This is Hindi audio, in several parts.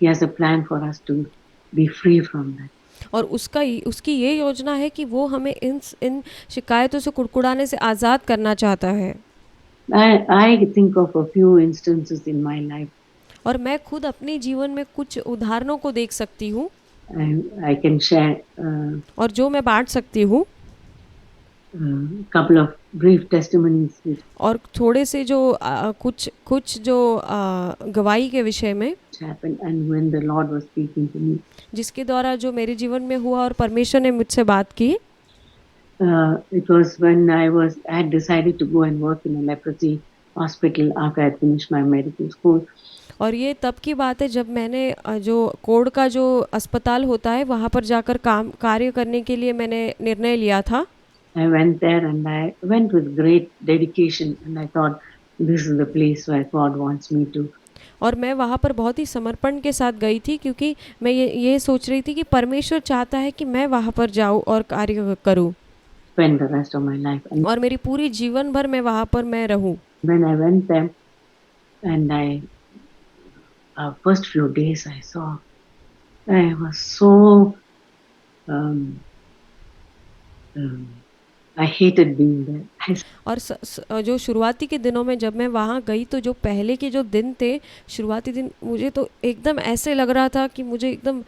He has a plan for us to be free from that. और उसकी ये योजना है कि वो हमें इन शिकायतों से कुड़कुड़ाने से आज़ाद करना चाहता है। I think of a few instances in my life. और मैं खुद अपने जीवन में कुछ उदाहरणों को देख सकती हूँ I can share और जो मैं बाँट सकती हूँ a couple of brief testimonies which और थोड़े से जो कुछ कुछ जो गवाही के विषय में happened and when the Lord was speaking to me. जिसके द्वारा जो मेरे जीवन में हुआ और परमेश्वर ने मुझसे बात की। It was when I had decided to go and work in a leprosy hospital after I had finished my medical school. और ये तब की बात है जब मैंने जो कोढ़ का जो अस्पताल होता है वहाँ पर जाकर काम कार्य करने के लिए मैंने निर्णय लिया था। I went there and I went with great dedication and I thought this is the place where God wants me to और मैं वहाँ पर बहुत ही समर्पण के साथ गई थी क्योंकि मैं ये सोच रही थी कि परमेश्वर चाहता है कि मैं वहाँ पर जाऊँ और कार्य करूँ spend the rest of my life. And और मेरी पूरी जीवन भर मैं वहाँ पर मैं रहूँ। when I went there and first few days I saw, I was so, um, I hated being there. और जो शुरुआती के दिनों में जब मैं वहाँ गई तो जो पहले के जो दिन थे, शुरुआती दिन मुझे तो एकदम ऐसे लग रहा था कि मुझे एकदम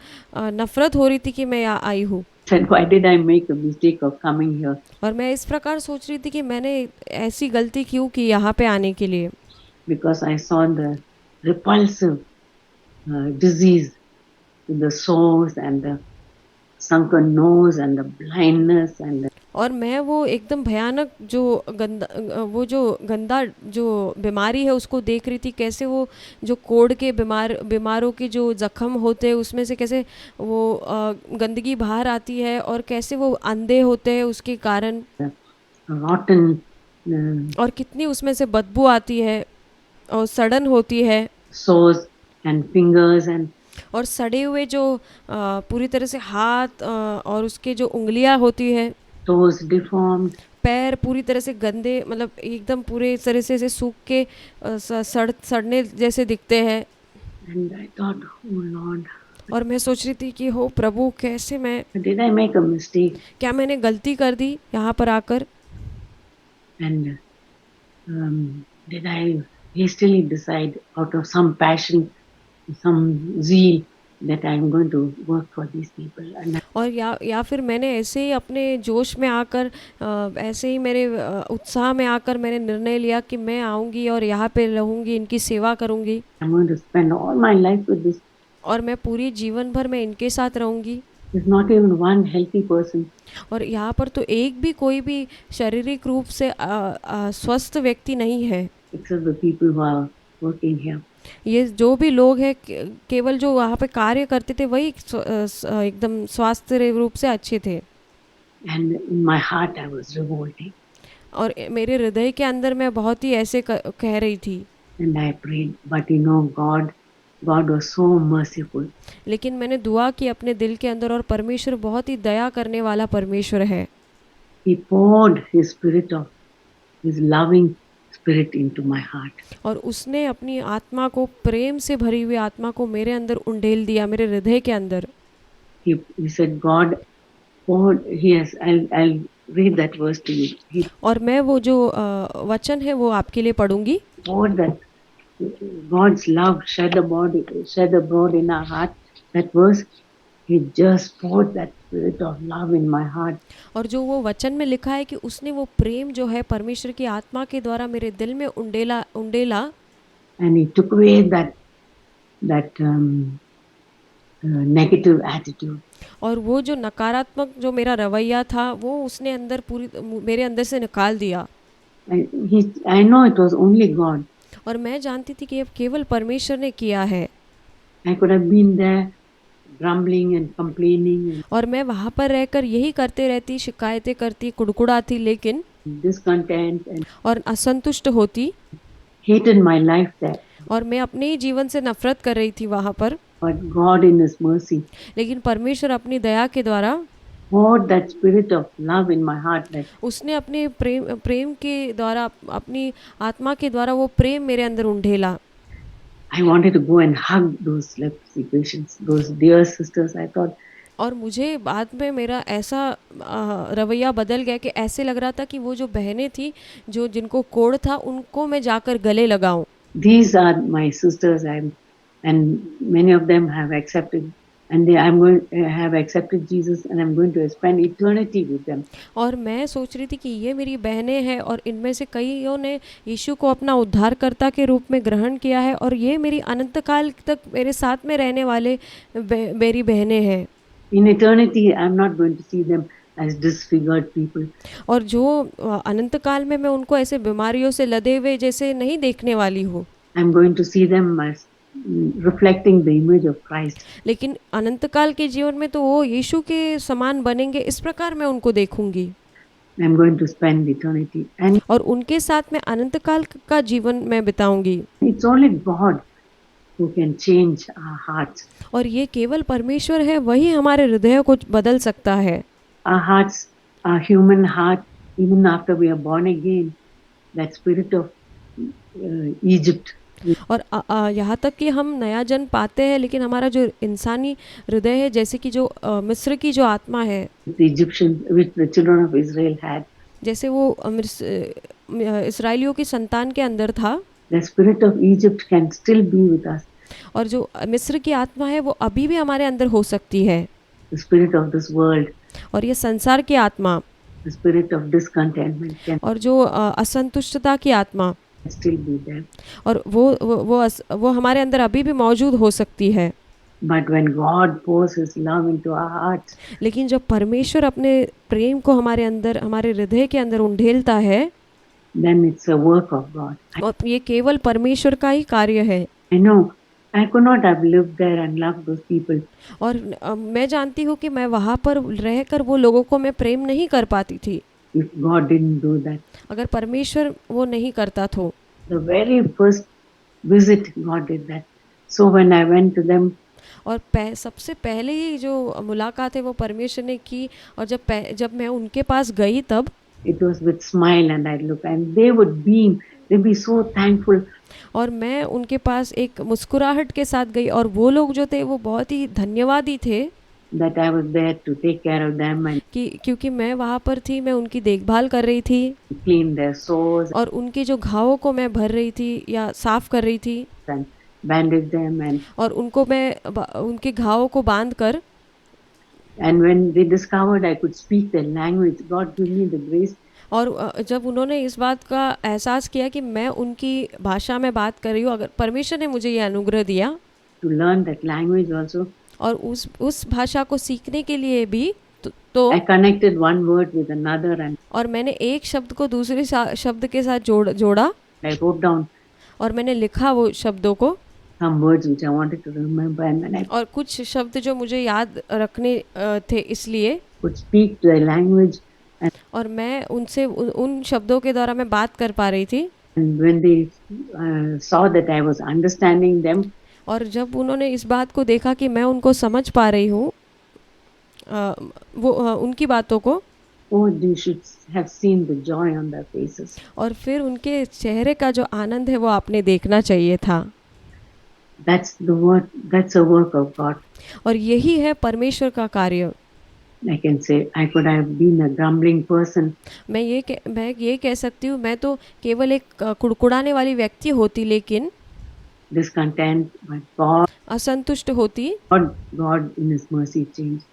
नफ़रत हो रही थी कि मैं यहाँ आई हूँ। Said, why did I make a mistake of coming here? और मैं इस प्रकार सोच रही थी कि मैंने ऐसी गलती क्यों की यहाँ पे आने के लिए। Because I saw the repulsive disease with the sores and the sunken nose and the blindness and the और मैं वो एकदम भयानक जो वो जो गंदा जो बीमारी है उसको देख रही थी, कैसे वो जो कोढ़ के बीमारों के जो ज़ख्म होते हैं उसमें से कैसे वो गंदगी बाहर आती है और कैसे वो अंधे होते हैं उसके कारण rotten और कितनी उसमें से बदबू आती है और सड़न होती है sores and fingers and और सड़े हुए जो पूरी तरह से हाथ और उसके जो उंगलियां होती है, toes deformed. पैर पूरी तरह से गंदे, मतलब एकदम पूरे तरह से सूख के सड़ने जैसे दिखते हैं। And I thought, oh Lord, और मैं सोच रही थी कि हो प्रभु, कैसे मैं, did I make a mistake? क्या मैंने गलती कर दी यहाँ पर आकर? And did I hastily decide out of some passion, some zeal that I'm going to work for these people? And और या फिर मैंने ऐसे ही अपने जोश में आकर ऐसे ही मेरे उत्साह में आकर मैंने निर्णय लिया कि मैं आऊँगी और यहाँ पे रहूँगी, इनकी सेवा करूँगी I'm going to spend all my life with this. और मैं पूरी जीवन भर मैं इनके साथ रहूँगी। There's not even one healthy person. और यहाँ पर तो एक भी कोई भी शारीरिक रूप से स्वस्थ व्यक्ति नहीं है। Except the people who are working here. ये जो भी लोग हैं केवल जो वहाँ पे कार्य करते थे वही एकदम स्वास्थ्य रूप से अच्छे थे। And in my heart I was revolting. और मेरे हृदय के अंदर मैं बहुत ही ऐसे कह रही थी। And I prayed, but you know, God was so merciful. लेकिन मैंने दुआ की अपने दिल के अंदर और परमेश्वर बहुत ही दया करने वाला परमेश्वर है। He poured His spirit of His loving spirit into my heart. और उसने अपनी आत्मा को, प्रेम से भरी हुई आत्मा को मेरे अंदर उंडेल दिया, मेरे हृदय के अंदर। He said, God poured. Yes, I'll read that verse to you. और मैं वो जो वचन है वो आपके लिए पढ़ूंगी। Poured that God's love shed abroad in our heart. That verse, He just poured that spirit of love in my heart. और जो वो वचन में लिखा है कि उसने वो प्रेम जो है परमेश्वर की आत्मा के द्वारा मेरे दिल में उंडेला And He took away that negative attitude. और वो जो नकारात्मक जो मेरा रवैया था वो उसने अंदर पूरी मेरे अंदर से निकाल दिया। I know it was only God. और मैं जानती थी कि ये केवल परमेश्वर ने किया है। I could have been there grumbling and complaining and और मैं वहाँ पर रहकर यही करते रहती, शिकायतें करती, कुड़कुड़ाती, लेकिन discontent and और असंतुष्ट होती hated my life there. और मैं अपने ही जीवन से नफरत कर रही थी वहाँ पर। But God in His mercy लेकिन परमेश्वर अपनी दया के द्वारा poured that spirit of love in my heart. That उसने अपने प्रेम के द्वारा, अपनी आत्मा के द्वारा वो प्रेम मेरे अंदर उंडेला। I wanted to go and hug those leprosy patients, those dear sisters. I thought, और मुझे बाद में मेरा ऐसा रवैया बदल गया कि ऐसे लग रहा था कि वो जो बहनें थी, जो जिनको कोढ़ था, उनको मैं जाकर गले लगाऊँ। these are my sisters. And many of them have accepted, and have accepted Jesus, and I'm going to spend eternity with them. और मैं सोच रही थी कि ये मेरी बहनें हैं और इनमें से कईयों ने यीशु को अपना उद्धारकर्ता के रूप में ग्रहण किया है और ये मेरी अनंत काल तक मेरे साथ में रहने वाले मेरी बहनें हैं। In eternity, I'm not going to see them as disfigured people. और जो अनंत काल में मैं उनको ऐसे बीमारियों से लदे हुए जैसे नहीं देखने वाली हूँ, I'm going to see them as reflecting the image of Christ. लेकिन अनंत काल के जीवन में तो वो यीशु के समान बनेंगे, इस प्रकार मैं उनको देखूंगी I'm going to spend eternity. And और उनके साथ मैं अनंत काल का जीवन मैं बिताऊंगी। it's only God who can change our hearts. और ये केवल परमेश्वर है, वही हमारे हृदय को बदल सकता है। Our hearts, our human heart, even after we are born again, that spirit of Egypt. और यहाँ तक कि हम नया जन्म पाते हैं, लेकिन हमारा जो इंसानी हृदय है, जैसे कि जो मिस्र की जो आत्मा है, The Egyptian, which the children of Israel had, जैसे वो इसराइलियों की संतान के अंदर था, the spirit of Egypt can still be with us. और जो मिस्र की आत्मा है वो अभी भी हमारे अंदर हो सकती है। The spirit of this world, और ये संसार की आत्मा the spirit of discontentment can और जो असंतुष्टता की आत्मा still be there. और वो हमारे अंदर अभी भी मौजूद हो सकती है। But when God pours His love into our hearts, लेकिन जब परमेश्वर अपने प्रेम को हमारे अंदर, हमारे हृदय के अंदर उंडेलता है, then it's a work of God. और ये केवल परमेश्वर का ही कार्य है। I know I could not have lived there and loved those people. और मैं जानती हूँ कि मैं वहाँ पर रहकर वो लोगों को मैं प्रेम नहीं कर पाती थी, If God didn't do that. अगर परमेश्वर वो नहीं करता तो। The very first visit, God did that. So when I went to them, और सबसे पहले ही जो मुलाकात है वो परमेश्वर ने की, और जब मैं उनके पास गई तब it was with smile, and I'd look, and they would beam. They'd be so thankful. और मैं उनके पास एक मुस्कुराहट के साथ गई, और वो लोग जो थे वो बहुत ही धन्यवादी थे That I was there to take care of them and क्योंकि मैं वहाँ पर थी, मैं उनकी देखभाल कर रही थी clean their sores और उनके जो घावों को मैं भर रही थी या साफ कर रही थी, and bandage them, और उनको मैं उनके घावों को बांध कर, and when they discovered I could speak their language, God gave me the grace. और जब उन्होंने इस बात का एहसास किया कि मैं उनकी भाषा में बात कर रही हूँ, अगर परमेश्वर ने मुझे ये अनुग्रह दिया To learn that language also, और उस भाषा को सीखने के लिए भी तो I connected one word with another, and और मैंने एक शब्द को दूसरे शब्द के साथ जोड़ा I wrote down और मैंने लिखा वो शब्दों को, some words which I wanted to remember, and when I और कुछ शब्द जो मुझे याद रखने थे, इसलिए could speak their language, और मैं उनसे उन शब्दों के द्वारा मैं बात कर पा रही थी, and when they saw that I was understanding them, और जब उन्होंने इस बात को देखा कि मैं उनको समझ पा रही हूँ, वो उनकी बातों को, oh, you should have seen the joy on their faces. और फिर उनके चेहरे का जो आनंद है वो आपने देखना चाहिए था। That's a work of God. और यही है परमेश्वर का कार्य। I can say I could have been a grumbling person. मैं ये कह सकती हूँ, मैं तो केवल एक कुड़कुड़ाने वाली व्यक्ति होती, लेकिन Discontent, but God असंतुष्ट होती, God in His mercy changed.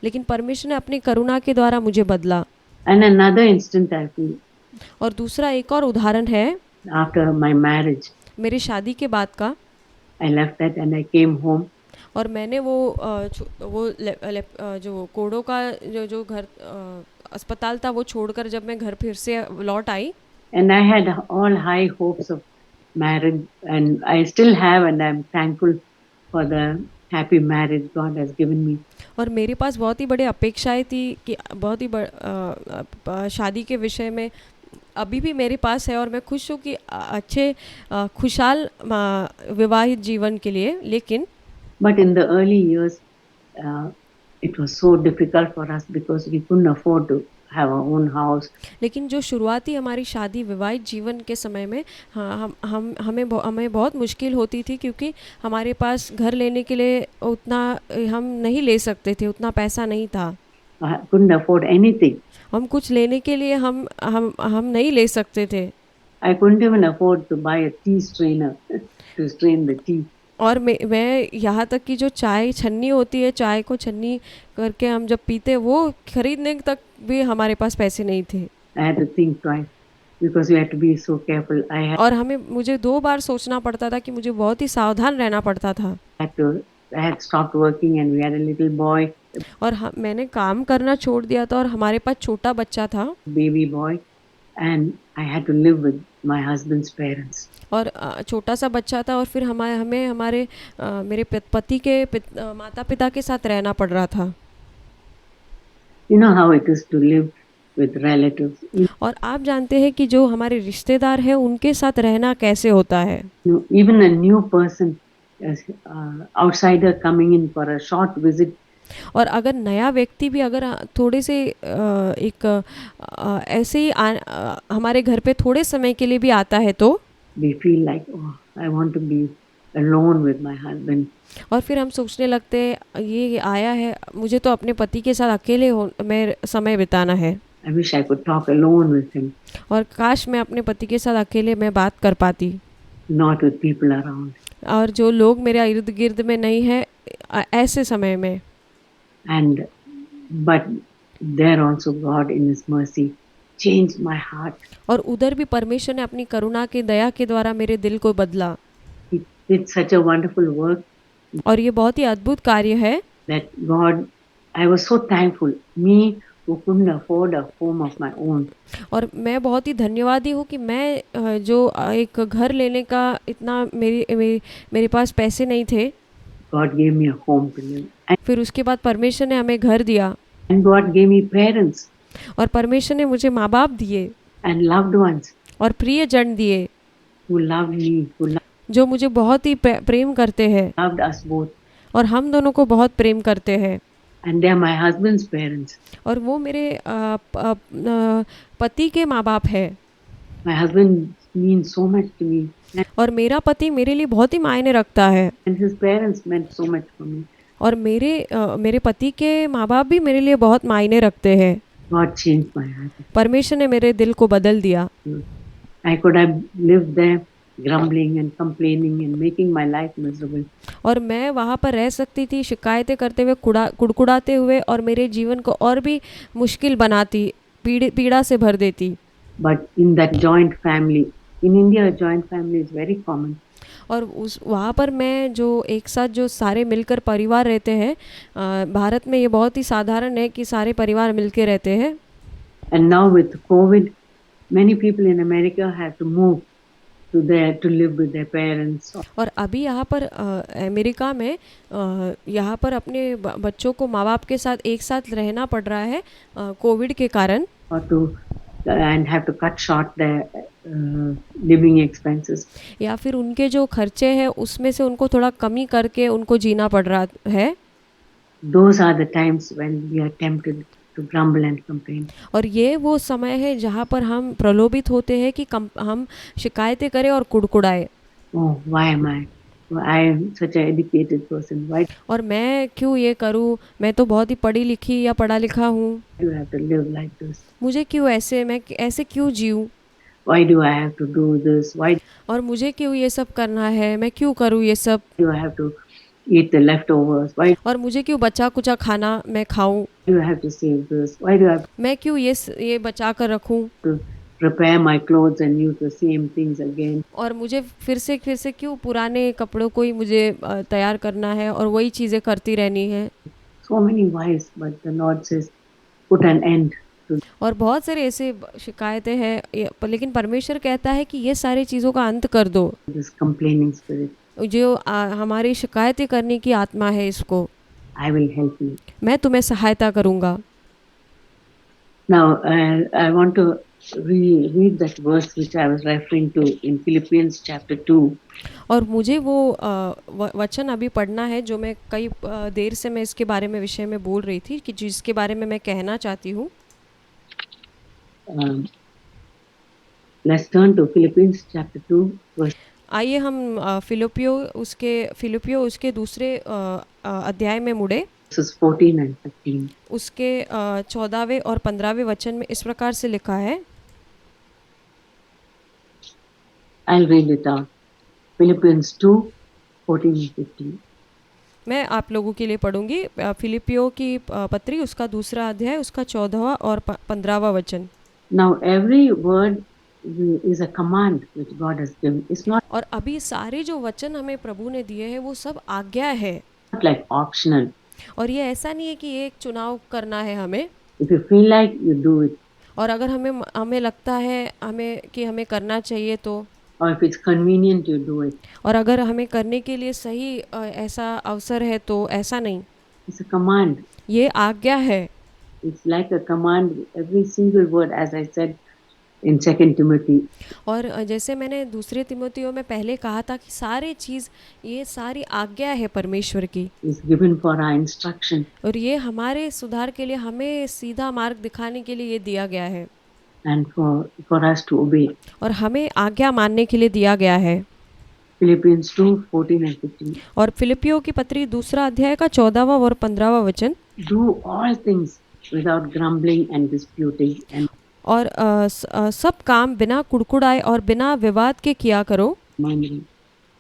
लेकिन परमेश्वर ने अपनी करुणा के द्वारा मुझे बदला। And another instant I feel, और दूसरा एक और उदाहरण है, after my marriage, मेरी शादी के बाद का। I left that and I came home. और मैंने जो कोड़ों का जो घर अस्पताल था वो छोड़कर जब मैं घर फिर से लौट आई, And I had all high hopes of marriage, and I still have, and I'm thankful for the happy marriage God has given me. और मेरे पास बहुत ही बड़ी अपेक्षाएं थी कि बहुत ही शादी के विषय में अभी भी मेरे पास है, और मैं खुश हूँ कि अच्छे खुशहाल विवाहित जीवन के लिए। लेकिन But in the early years, it was so difficult for us because we couldn't afford to have our own house. लेकिन जो शुरुआती हमारी शादी विवाहित जीवन के समय में, हाँ, हमें बहुत मुश्किल होती थी, क्योंकि हमारे पास घर लेने के लिए उतना हम नहीं ले सकते थे, उतना पैसा नहीं था। I couldn't afford anything. हम कुछ लेने के लिए हम नहीं ले सकते थे। I couldn't even afford to buy a tea strainer to strain the tea. और मैं यहाँ तक कि जो चाय छन्नी होती है, चाय को छन्नी करके हम जब पीते, वो खरीदने तक भी हमारे पास पैसे नहीं थे। I had to think twice because you had to be so careful. और मुझे 2 बार सोचना पड़ता था, कि मुझे बहुत ही सावधान रहना पड़ता था। I had stopped working and we had a little boy, और मैंने काम करना छोड़ दिया था, और हमारे पास छोटा बच्चा था, baby boy, and I had to live with my husband's parents. और छोटा सा बच्चा था, और फिर हमें मेरे पति के माता पिता के साथ रहना पड़ रहा था। You know how it is to live with relatives. और आप जानते हैं कि जो हमारे रिश्तेदार हैं, उनके साथ रहना कैसे होता है। Even a new person, outsider coming in for a short visit, और अगर नया व्यक्ति भी अगर थोड़े से ऐसे ही हमारे घर पे थोड़े समय के लिए भी आता है, तो we feel like, oh, I want to be alone with my husband. और फिर हम सोचने लगते हैं, ये आया है, मुझे तो अपने पति के साथ अकेले में समय बिताना है। I wish I could talk alone with him, और काश मैं अपने पति के साथ अकेले में बात कर पाती, not with people around. और जो लोग मेरे इर्द गिर्द में नहीं है ऐसे समय में। And but there also God in His mercy changed my heart. और उधर भी परमेश्वर ने अपनी करुणा की दया के द्वारा मेरे दिल को बदला। He did such a wonderful work और ये बहुत ही अद्भुत कार्य है that God, I was so thankful. Me who couldn't afford a home of my own. और मैं बहुत ही धन्यवादी हूँ कि मैं जो एक घर लेने का इतना मेरे पास पैसे नहीं थे, God gave me a home to live. फिर उसके बाद परमेश्वर ने हमें घर दिया, And God gave me parents और परमेश्वर ने मुझे माँ बाप दिए, and loved ones और प्रियजन दिए, who loved me, who जो मुझे बहुत ही प्रेम करते हैं, loved us both. और हम दोनों को बहुत प्रेम करते हैं। And they are my husband's parents. और वो मेरे पति के माँ बाप है। My husband means so much to me. और मेरा पति मेरे लिए बहुत ही मायने रखता है, And his parents meant so much for me. और मेरे पति के माँ बाप भी मेरे लिए बहुत मायने रखते हैं। God changed my heart. परमेश्वर ने मेरे दिल को बदल दिया। I could have lived there grumbling and complaining and making my life miserable. और मैं वहाँ पर रह सकती थी, शिकायतें करते हुए, कुड़कुड़ाते हुए, और मेरे जीवन को और भी मुश्किल बनाती, पीड़ा से भर देती। But in that joint family, in India, a joint family is very common. और वहाँ पर मैं जो एक साथ जो सारे मिलकर परिवार रहते हैं, भारत में ये बहुत ही साधारण है कि सारे परिवार मिलके रहते हैं। And now with COVID, many people in America have to move to live with their parents. और अभी यहाँ पर अमेरिका में यहाँ पर अपने बच्चों को माँ बाप के साथ एक साथ रहना पड़ रहा है कोविड के कारण, And have to cut short their living expenses. या फिर उनके जो खर्चे हैं उसमें से उनको थोड़ा कमी करके उनको जीना पड़ रहा है। Those are the times when we are tempted to grumble and complain. और ये वो समय है जहाँ पर हम प्रलोभित होते हैं कि हम शिकायतें करें और कुड़कुड़ाए। Oh, why am I? I am such an educated person. Why और मैं क्यों ये करूँ? मैं तो बहुत ही पढ़ी लिखी या पढ़ा लिखा हूँ। do I have to live like this? मुझे क्यों मैं ऐसे क्यों जीऊँ? Why do I have to do this? Why और मुझे क्यों ये सब करना है? मैं क्यों करूँ ये सब? do I have to eat the leftovers? Why और मुझे क्यों बचा कुचा खाना मैं खाऊं? do I have to save this? Why do I have मैं क्यों ये बचा कर रखूं? to prepare my clothes and use the same things again? और मुझे फिर से क्यों पुराने कपड़ों को ही मुझे तैयार करना है और वही चीज़ें करती रहनी है? So many whys, but the Lord says, put an end to और बहुत सारे ऐसे शिकायतें हैं, लेकिन परमेश्वर कहता है कि ये सारी चीज़ों का अंत कर दो। this complaining spirit. जो हमारी शिकायतें करने की आत्मा है, इसको I will help you. मैं तुम्हें सहायता करूँगा। Now, I want to read that verse which I was referring to in Philippians chapter 2. और मुझे वो वचन अभी पढ़ना है जो मैं कई देर से मैं इसके बारे में विषय में बोल रही थी, कि जिसके बारे में मैं कहना चाहती हूँ। Um, let's turn to Philippians chapter 2, verse आइए हम फिलिपियो उसके दूसरे अध्याय में मुड़े 14 and 15. उसके 14वें और 15वें वचन में इस प्रकार से लिखा है। I'll read it out. Philippians 2, 14 and 15. मैं आप लोगों के लिए पढ़ूंगी फिलिपियो की पत्री उसका दूसरा अध्याय उसका 14वां और 15वां वचन। Now, every word is a command which God has given. It's not और अभी सारे जो वचन हमें प्रभु ने दिए हैं वो सब आज्ञा है, like optional. और ये ऐसा नहीं है कि ये एक चुनाव करना है हमें, If you feel like, you do it. और अगर हमें हमें लगता है कि हमें करना चाहिए तो, Or if it's convenient, you do it. और अगर हमें करने के लिए सही ऐसा अवसर है तो ऐसा नहीं, It's a command. ये आज्ञा है। It's like a command. Every single word, as I said in 2 Timothy, और जैसे मैंने दूसरे तिमोथियो में पहले कहा था कि सारे चीज़ ये सारी आज्ञा है परमेश्वर की, is given for our instruction और ये हमारे सुधार के लिए, हमें सीधा मार्ग दिखाने के लिए ये दिया गया है, and for us to obey. और हमें आज्ञा मानने के लिए दिया गया है। Philippians 2, 14 and 15. और फिलिपियो की पत्री दूसरा अध्याय का 14वां और 15वां वचन। Do all things without grumbling and disputing and और सब काम बिना कुड़कुड़ाए और बिना विवाद के किया करो, murmuring,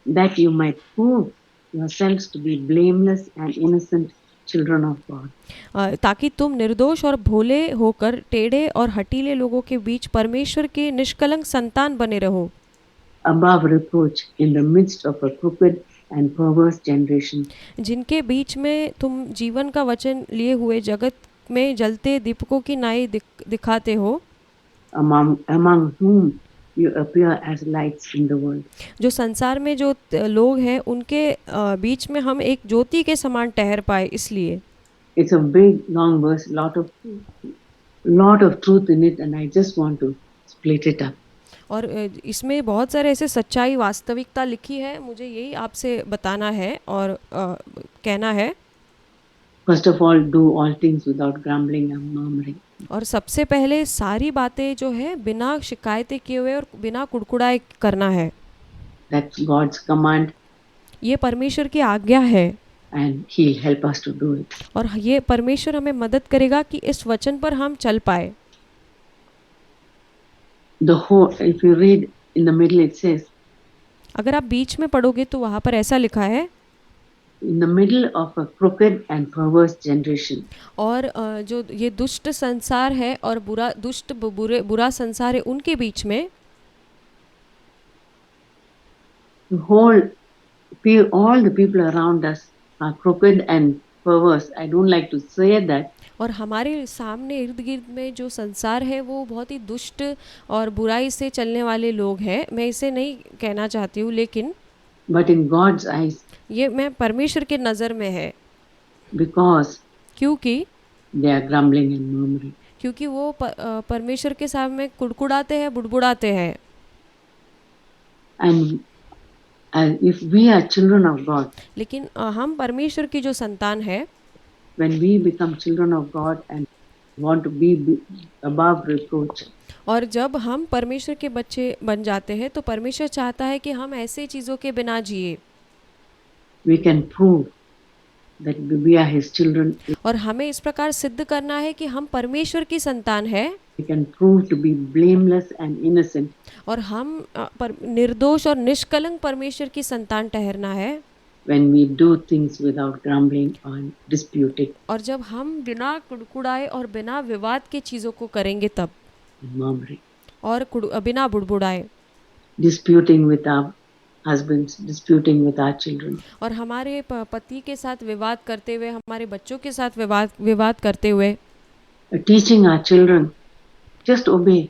that you might prove yourselves to be blameless and innocent children of God. ताकि तुम निर्दोष और भोले होकर टेढ़े और हठीले लोगों के बीच परमेश्वर के निष्कलंक संतान बने रहो, above reproach in the midst of a crooked and perverse generation, जिनके बीच में तुम जीवन का वचन लिए हुए जगत में जलते दीपकों की नाई दिखाते हो, among whom you appear as lights in the world. जो संसार में जो लोग हैं उनके बीच में हम एक ज्योति के समान ठहर पाए। इसलिए It's a big long verse, lot of truth in it, and I just want to split it up. और इसमें बहुत सारे ऐसे सच्चाई वास्तविकता लिखी है, मुझे यही आपसे बताना है और कहना है। First of all, do all things without grumbling and murmuring. और सबसे पहले सारी बातें जो है बिना शिकायतें किए हुए और बिना कुड़कुड़ाए करना है। That's God's command, ये परमेश्वर की आज्ञा है, and He'll help us to do it. और ये परमेश्वर हमें मदद करेगा कि इस वचन पर हम चल पाए। If you read in the middle, it says, अगर आप बीच में पढ़ोगे तो वहाँ पर ऐसा लिखा है, in the middle of a crooked and perverse generation. और जो ये दुष्ट संसार है और बुरा संसार है, उनके बीच में all the people around us are crooked and perverse. I don't like to say that. और हमारे सामने इर्द गिर्द में जो संसार है वो बहुत ही दुष्ट और बुराई से चलने वाले लोग हैं, मैं इसे नहीं कहना चाहती हूँ, लेकिन But in God's eyes, ये मैं परमेश्वर के नज़र में है, because क्योंकि they are grumbling and murmuring. क्योंकि वो परमेश्वर के सामने कुड़कुड़ाते हैं, बुड़बुड़ाते हैं। And if we are children of God, लेकिन हम परमेश्वर की जो संतान है, when we become children of God and want to be above reproach, और जब हम परमेश्वर के बच्चे बन जाते हैं तो परमेश्वर चाहता है कि हम ऐसे चीज़ों के बिना जिए, we can prove that we are His children. और हमें इस प्रकार सिद्ध करना है कि हम परमेश्वर की संतान है, We can prove to be blameless and innocent. और हम निर्दोष और निष्कलंक परमेश्वर की संतान ठहरना है, when we do things without grumbling or disputing, और जब हम बिना कुड़कुड़ाए और बिना विवाद के चीज़ों को करेंगे तब, murmuring, और बिना बुड़बुड़ाए, disputing with our husbands, disputing with our children, और हमारे पति के साथ विवाद करते हुए, हमारे बच्चों के साथ विवाद करते हुए, teaching our children just obey,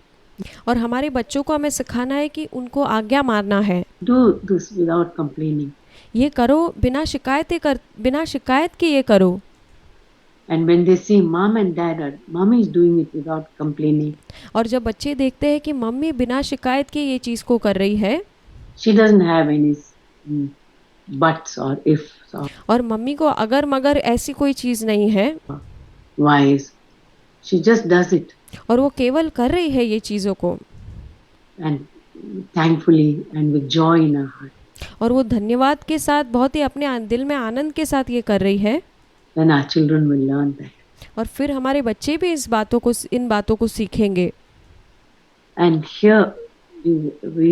और हमारे बच्चों को हमें सिखाना है कि उनको आज्ञा मानना है। do this without complaining, ये करो बिना शिकायत के ये करो। and when they see mom and dad or mommy is doing it without complaining, और जब बच्चे देखते हैं कि मम्मी बिना शिकायत के ये चीज़ को कर रही है, she doesn't have any buts or ifs or और मम्मी को अगर मगर ऐसी कोई चीज़ नहीं है, whys, she just does it. और वो केवल कर रही है ये चीज़ों को, and thankfully and with joy in her heart. और वो धन्यवाद के साथ बहुत ही अपने दिल में आनंद के साथ ये कर रही है। Then our children will learn that. और फिर हमारे बच्चे भी इन बातों को सीखेंगे। And here we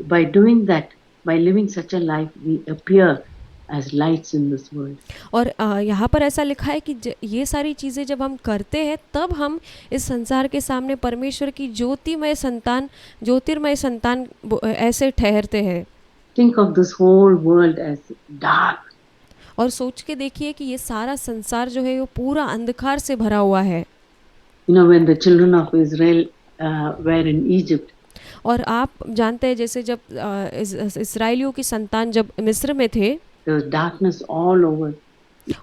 by doing that, by living such a life, we appear as lights in this world. और यहाँ पर ऐसा लिखा है कि ये सारी चीज़ें जब हम करते हैं तब हम इस संसार के सामने परमेश्वर की ज्योतिर्मय संतान ऐसे ठहरते हैं। Think of this whole world as dark. और सोच के देखिए कि ये सारा संसार जो है वो पूरा अंधकार से भरा हुआ है। You know, when the children of Israel were in Egypt, और आप जानते हैं जैसे जब इस्राएलियों की संतान जब मिस्र में थे, there was darkness all over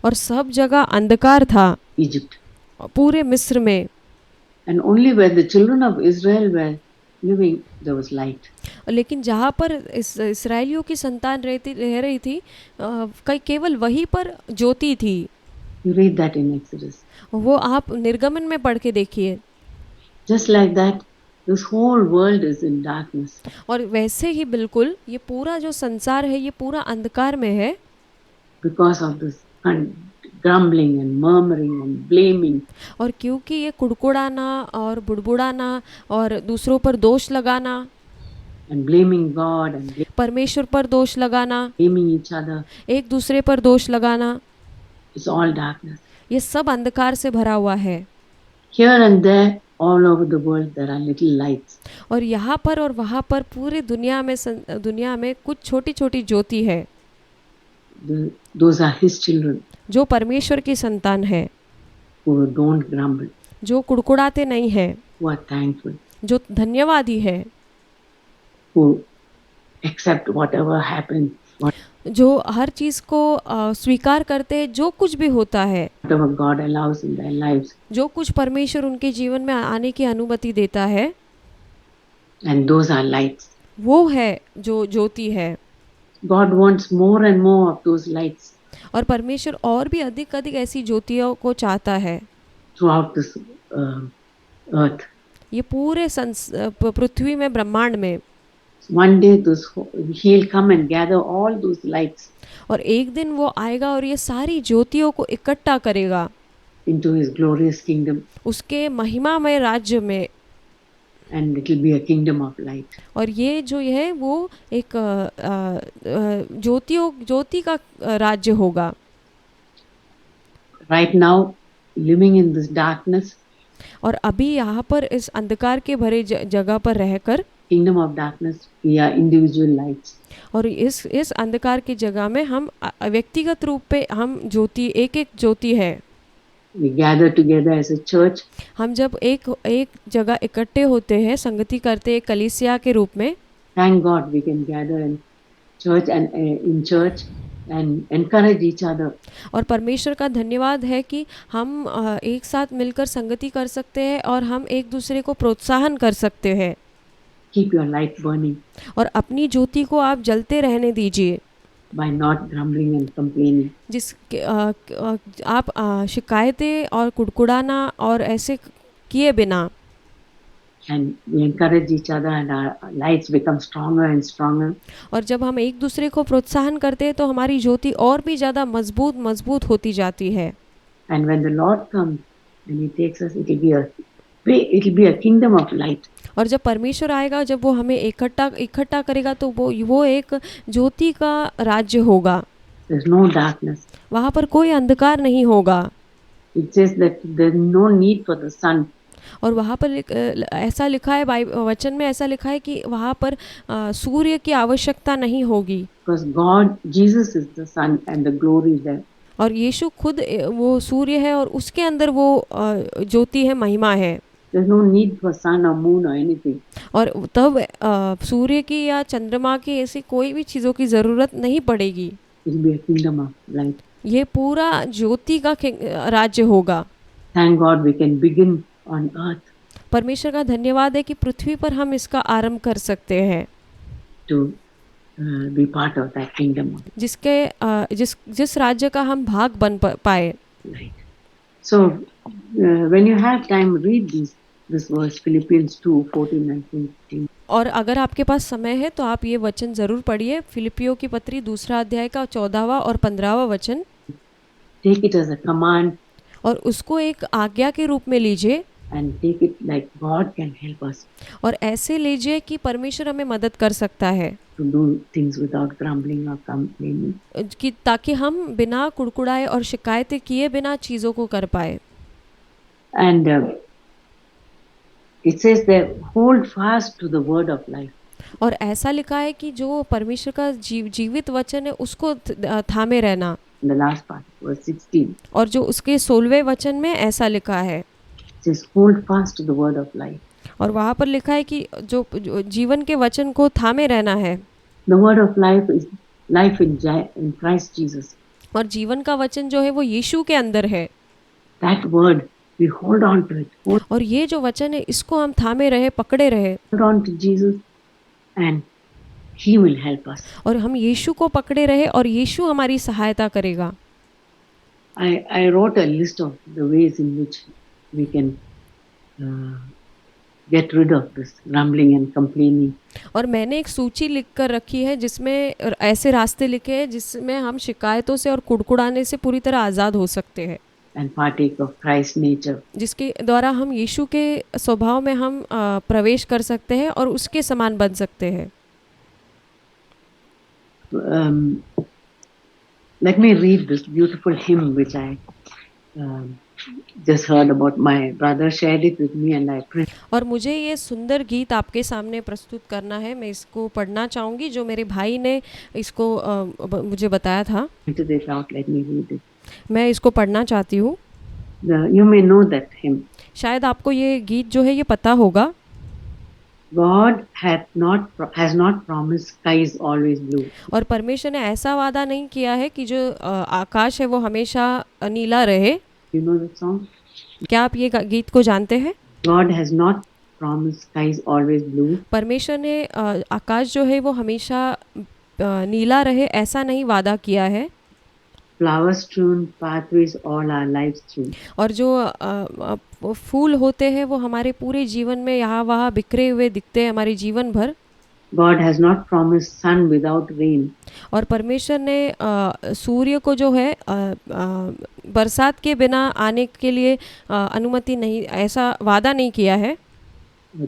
और सब जगह अंधकार था Egypt. पूरे मिस्र में, And only where the children of Israel were living, there was light. लेकिन जहाँ पर इस्राएलियों की संतान रह रही थी, केवल वहीं पर ज्योति थी। You read that in Exodus. वो आप निर्गमन में पढ़ के देखिए। Just like that, this whole world is in darkness. और वैसे ही बिल्कुल ये पूरा जो संसार है ये पूरा अंधकार में है, Because of this grumbling and murmuring and blaming. और क्योंकि ये कुड़कुड़ाना और बुड़बुड़ाना और दूसरों पर दोष लगाना, And blaming God and परमेश्वर पर दोष लगाना, blaming each other. एक दूसरे पर दोष लगाना, It's all darkness. ये सब अंधकार से भरा हुआ है। Here and there, all over the world, there are little lights. और यहाँ पर और वहाँ पर पूरी दुनिया में कुछ छोटी छोटी ज्योति है। Those are His children. जो परमेश्वर की संतान है, Who don't grumble. जो कुड़कुड़ाते नहीं हैं, Who are thankful. जो धन्यवादी है, Who accept whatever happens. जो हर चीज़ को स्वीकार करते हैं, जो कुछ भी होता है, Whatever God allows in their lives. जो कुछ परमेश्वर उनके जीवन में आने की अनुमति देता है, And those are lights. वो है जो ज्योति है। God wants more and more of those lights और परमेश्वर और भी अधिक अधिक ऐसी ज्योतियों को चाहता है throughout this earth. ये पूरे पृथ्वी में, ब्रह्मांड में। One day He'll come and gather all those lights और एक दिन वो आएगा और ये सारी ज्योतियों को इकट्ठा करेगा into His glorious kingdom. उसके महिमामय राज्य में। And it will be a kingdom of light. और ये जो है वो एक ज्योति का राज्य होगा। Right now, living in this darkness, और अभी यहाँ पर इस अंधकार के भरे जगह पर रहकर, kingdom of darkness, we are individual lights. और इस अंधकार की जगह में हम व्यक्तिगत रूप पे हम ज्योति, एक एक ज्योति है। We gather together as a church. हम जब एक जगह इकट्ठे होते हैं, संगति करते हैं कलीसिया के रूप में। Thank God we can gather in church and encourage each other. और परमेश्वर का धन्यवाद है कि हम एक साथ मिलकर संगति कर सकते हैं और हम एक दूसरे को प्रोत्साहन कर सकते हैं। Keep your light burning. और अपनी ज्योति को आप जलते रहने दीजिए। By not grumbling and complaining. आप शिकायतें और कुड़कुड़ाना और ऐसे किए बिना। And we encourage each other and our lights become stronger and stronger. और जब हम एक दूसरे को प्रोत्साहन करते हैं तो हमारी ज्योति और भी ज़्यादा मजबूत होती जाती है। And when the Lord comes and He takes us, it will be a kingdom of light. और जब परमेश्वर आएगा, जब वो हमें इकट्ठा करेगा तो वो एक ज्योति का राज्य होगा। There's no darkness. वहाँ पर कोई अंधकार नहीं होगा। It says that there's no need for the sun. और वहाँ पर ऐसा लिखा है, वचन में ऐसा लिखा है कि वहाँ पर सूर्य की आवश्यकता नहीं होगी। Because Jesus is the sun and the glory is there. और यीशु खुद वो सूर्य है और उसके अंदर वो ज्योति है, महिमा है। There's no need for sun or moon or anything. और तब सूर्य की या चंद्रमा की ऐसी कोई भी चीज़ों की ज़रूरत नहीं पड़ेगी। It will be a kingdom of light. ये पूरा ज्योति का राज्य होगा। Thank God we can begin on earth. परमेश्वर का धन्यवाद है कि पृथ्वी पर हम इसका आरंभ कर सकते हैं। To be part of that kingdom. जिस राज्य का हम भाग बन पाए। Right. So when you have time, read these this verse, Philippians 2:14 and 15. और अगर आपके पास समय है तो आप ये वचन ज़रूर पढ़िए, फिलिपियों की पत्री 2 अध्याय का 14वां और 15वां वचन, Take it as a command और उसको एक आज्ञा के रूप में लीजिए, and take it like God can help us और ऐसे लीजिए कि परमेश्वर हमें मदद कर सकता है to do things without grumbling or complaining. कि ताकि हम बिना कुड़कुड़ाए और शिकायतें किए बिना चीज़ों को कर पाए। And it says there, hold fast to the word of life. और ऐसा लिखा है कि जो परमेश्वर का जीवित वचन है उसको थामे रहना। In the last part, verse 16, और जो उसके 16वें वचन में ऐसा लिखा है, it says, hold fast to the word of life. और वहाँ पर लिखा है कि जो जीवन के वचन को थामे रहना है। The word of life is life in Christ Jesus. और जीवन का वचन जो है वो यीशु के अंदर है। That word, we hold on to it. और ये जो वचन है इसको हम थामे रहे, पकड़े रहे, Hold on to Jesus and He will help us. और हम यीशु को पकड़े रहे और यीशु हमारी सहायता करेगा। I wrote a list of the ways in which we can get rid of this grumbling and complaining. और मैंने एक सूची लिख कर रखी है जिसमें ऐसे रास्ते लिखे हैं जिसमें हम शिकायतों से और कुड़कुड़ाने से पूरी तरह आज़ाद हो सकते हैं, And partake of Christ's nature. जिसके द्वारा हम यीशु के स्वभाव में हम प्रवेश कर सकते हैं और उसके समान बन सकते हैं। Let me read this beautiful hymn which I just heard about. My brother shared it with me and I printed. और मुझे ये सुंदर गीत आपके सामने प्रस्तुत करना है, मैं इसको पढ़ना चाहूँगी, जो मेरे भाई ने इसको मुझे बताया था। It out. Let me read it. मैं इसको पढ़ना चाहती हूँ। You may know that hymn. शायद आपको ये गीत जो है ये पता होगा। God has not promised skies always blue. और परमेश्वर ने ऐसा वादा नहीं किया है कि जो आकाश है वो हमेशा नीला रहे। You know that song? क्या आप ये गीत को जानते हैं? God has not promised skies always blue. परमेश्वर ने आकाश जो है वो हमेशा नीला रहे ऐसा नहीं वादा किया है। Flower strewn pathways all our lives through. और जो फूल होते हैं वो हमारे पूरे जीवन में यहाँ वहाँ बिखरे हुए दिखते हैं हमारे जीवन भर। God has not promised sun without rain. और परमेश्वर ने सूर्य को जो है बरसात के बिना आने के लिए अनुमति नहीं, ऐसा वादा नहीं किया है।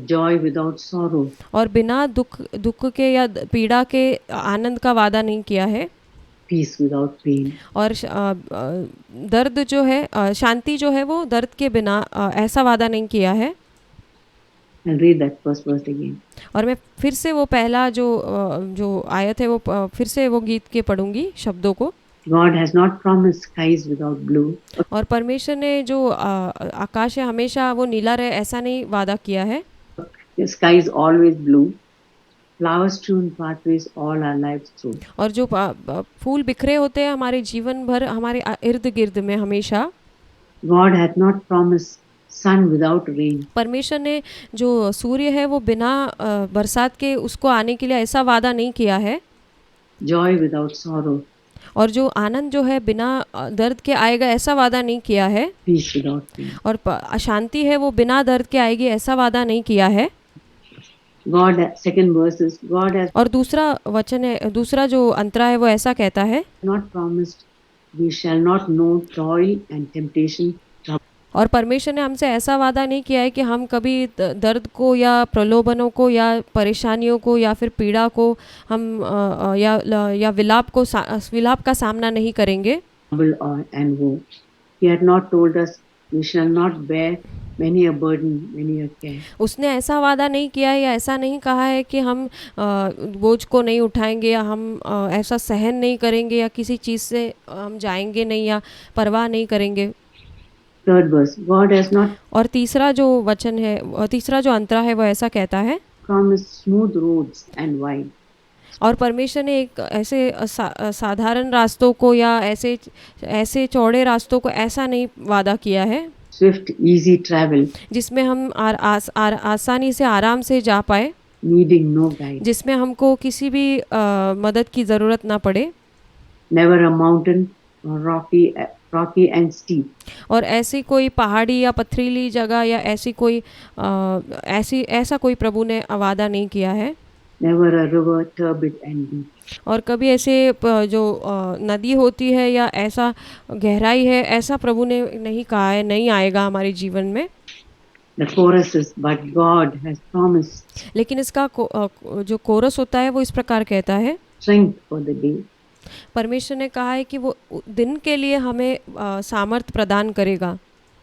Joy without sorrow. और बिना दुख के या पीड़ा के आनंद का वादा नहीं किया है। Peace without pain. और दर्द जो है, शांति जो है वो दर्द के बिना ऐसा वादा नहीं किया है। I'll read that first verse again. और मैं फिर से वो पहला जो आयत है वो फिर से वो गीत के पढ़ूंगी शब्दों को। God has not promised skies without blue. और परमेश्वर ने जो आकाश है हमेशा वो नीला रहे ऐसा नहीं वादा किया है। The sky is always blue. Flower strewn pathways all our lives through. और जो फूल बिखरे होते हैं हमारे जीवन भर हमारे इर्द गिर्द में हमेशा। God hath not promised sun without rain. परमेश्वर ने जो सूर्य है वो बिना बरसात के उसको आने के लिए ऐसा वादा नहीं किया है। Joy without sorrow. और जो आनंद जो है बिना दर्द के आएगा ऐसा वादा नहीं किया है। Peace without pain. और शांति है वो बिना दर्द के आएगी ऐसा वादा नहीं किया है। God, second verse is God has और दूसरा वचन है, दूसरा जो अंतरा है वो ऐसा कहता है, not promised we shall not know toil and temptation. और परमेश्वर ने हमसे ऐसा वादा नहीं किया है कि हम कभी दर्द को या प्रलोभनों को या परेशानियों को या फिर पीड़ा को हम या विलाप का सामना नहीं करेंगे। And woe. He had not told us we shall not bear many a burden, many a care. उसने ऐसा वादा नहीं किया है या ऐसा नहीं कहा है कि हम बोझ को नहीं उठाएंगे या हम ऐसा सहन नहीं करेंगे या किसी चीज़ से हम जाएंगे नहीं या परवाह नहीं करेंगे। Third verse, God has not और तीसरा जो वचन है, तीसरा जो अंतरा है वो ऐसा कहता है, promised smooth roads and wide. और परमेश्वर ने एक ऐसे साधारण रास्तों को या ऐसे चौड़े रास्तों को ऐसा नहीं वादा किया है, Swift, easy travel, जिसमें हम आसानी से आराम से जा पाए, needing no guide. जिसमें हमको किसी भी मदद की ज़रूरत ना पड़े। Never a mountain or rocky rocky and steep. और ऐसी कोई पहाड़ी या पथरीली जगह या ऐसी कोई ऐसा कोई प्रभु ने वादा नहीं किया है। Never a river turbid and deep. और कभी ऐसे जो नदी होती है या ऐसा गहराई है, ऐसा प्रभु ने नहीं कहा है, नहीं आएगा हमारे जीवन में। The chorus is, but God has promised लेकिन इसका जो कोरस होता है वो इस प्रकार कहता है, strength for the day, परमेश्वर ने कहा है कि वो दिन के लिए हमें सामर्थ प्रदान करेगा,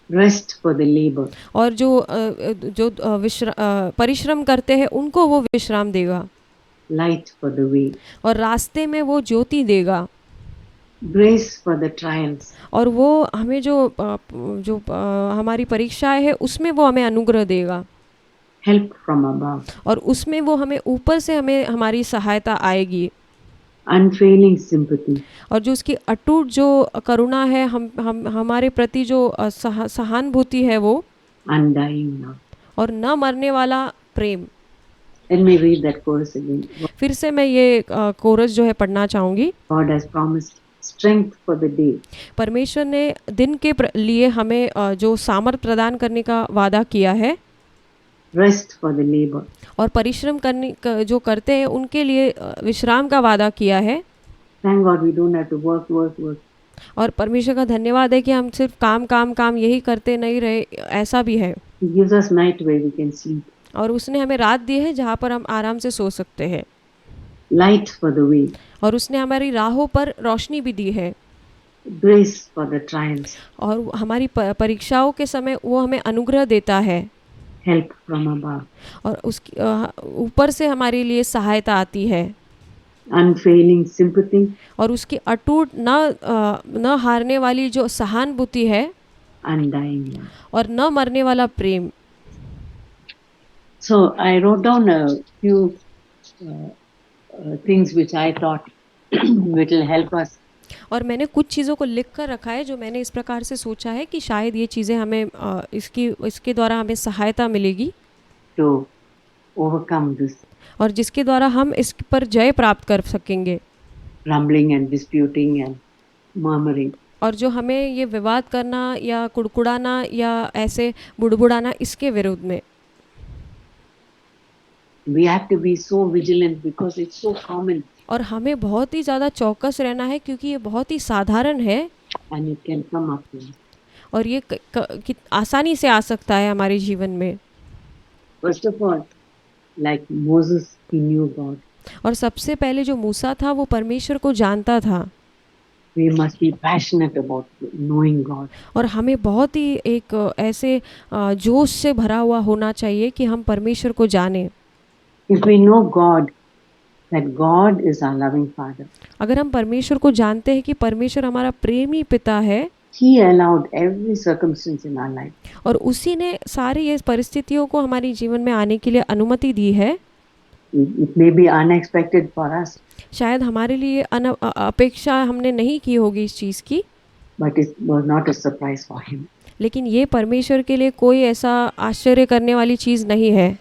rest for the labor, और जो परिश्रम करते हैं उनको वो विश्राम देगा, light for the way, और रास्ते में वो ज्योति देगा, grace for the trials, और वो हमें जो हमारी परीक्षाएं है उसमें वो हमें अनुग्रह देगा, help from above, और उसमें वो हमें ऊपर से हमें हमारी सहायता आएगी, unfailing sympathy, और जो उसकी अटूट जो करुणा है हम हमारे प्रति जो सहानुभूति है वो, undying love. और न मरने वाला प्रेम। Let me read that chorus again. फिर से मैं ये कोरस जो है पढ़ना चाहूँगी। God has promised strength for the day, परमेश्वर ने दिन के लिए हमें जो सामर्थ प्रदान करने का वादा किया है, rest for the labor, और परिश्रम करने जो करते हैं उनके लिए विश्राम का वादा किया है। thank God we don't have to work. और परमेश्वर का धन्यवाद है कि हम सिर्फ काम यही करते नहीं रहे, ऐसा भी है। He gives us night where we can sleep, और उसने हमें रात दी है जहाँ पर हम आराम से सो सकते हैं, light for the way, और उसने हमारी राहों पर रोशनी भी दी है, grace for the trials, और हमारी परीक्षाओं के समय वो हमें अनुग्रह देता है, help from above, और उसकी ऊपर से हमारे लिए सहायता आती है, unfailing sympathy, और उसकी अटूट न हारने वाली जो सहानुभूति है, undying love. और न मरने वाला प्रेम। So I wrote down a few things which I thought which will help us. और मैंने कुछ चीज़ों को लिख कर रखा है जो मैंने इस प्रकार से सोचा है कि शायद ये चीज़ें हमें इसके द्वारा हमें सहायता मिलेगी To overcome this और जिसके द्वारा हम इस पर जय प्राप्त कर सकेंगे, grumbling and disputing and murmuring. और जो हमें ये विवाद करना या कुड़कुड़ाना या ऐसे बुड़बुड़ाना, इसके विरुद्ध में We have to be so vigilant because it's so common और हमें बहुत ही ज़्यादा चौकस रहना है क्योंकि ये बहुत ही साधारण है and it can come up to us. और ये आसानी से आ सकता है हमारे जीवन में। First of all, like Moses, he knew God. और सबसे पहले जो मूसा था वो परमेश्वर को जानता था। We must be passionate about knowing God. और हमें बहुत ही एक ऐसे जोश से भरा हुआ होना चाहिए कि हम परमेश्वर को जानें। If we know God, that God is our loving Father. अगर हम परमेश्वर को जानते हैं कि परमेश्वर हमारा प्रेमी पिता है, He allowed every circumstance in our life. और उसी ने सारी ये परिस्थितियों को हमारे जीवन में आने के लिए अनुमति दी है। It may be unexpected for us, शायद हमारे लिए अपेक्षा हमने नहीं की होगी इस चीज़ की, but it was not a surprise for him. लेकिन ये परमेश्वर के लिए कोई ऐसा आश्चर्य करने वाली चीज़ नहीं है।